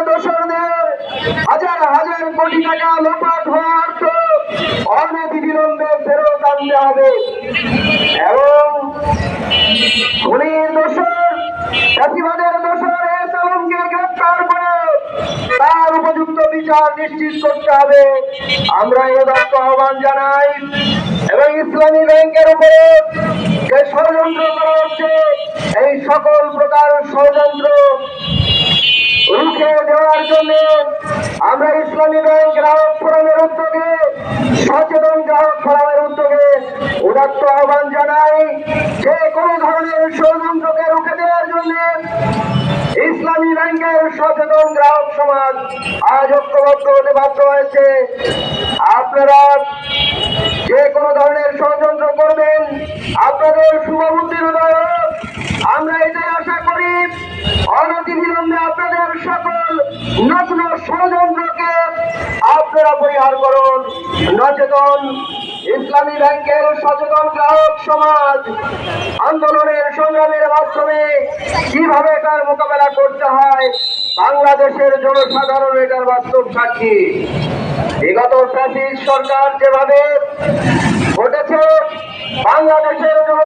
দোসরদের হাজার হাজার কোটি টাকা লোপাট হওয়া অর্থ অনতিবিলম্বে ফেরত আনতে হবে এবং খুনির দোসর জাতিবাদের দোসর এস আলমকে গ্রেপ্তার করে তার উপযুক্ত বিচার নিশ্চিত করতে হবে। আমরা এই দত্ত আহ্বান জানাই এবং ইসলামী ব্যাংকের উপরে যে ষড়যন্ত্র করা হচ্ছে এই সকল প্রকার ষড়যন্ত্র রুখে দেওয়ার জন্য আমরা ইসলামী ব্যাংক গ্রাহক ফোরামের উদ্যোগে সচেতন গ্রাহক ফোরামের উদ্যোগে উদাত্ত আহ্বান জানাই যে কোনো ধরনের ষড়যন্ত্রকে রুখে দেওয়ার জন্য ইসলামী ব্যাংকের সচেতন গ্রাহক সমাজ আজ ঐক্যবদ্ধ হতে বাধ্য হয়েছে। আপনারা যে কোনো ধরনের ষড়যন্ত্র করবেন আপনাদের শুভবুদ্ধির উদয় হোক। আমরা এটাই আশা করি অনতিবিলম্বে আপনাদের সকল নগ্ন ষড়যন্ত্রকে আপনারা পরিহার করুন। নচেতন ইসলামী ব্যাংকের সচেতন গ্রাহক সমাজ আন্দোলনের সংগ্রামের মাধ্যমে কিভাবে তার মোকাবেলা করতে হয় বাংলাদেশের জনসাধারণ এটার বাস্তব সাক্ষী। বিগত ফ্যাসিস্ট সরকার যেভাবে ঘটেছে বাংলাদেশের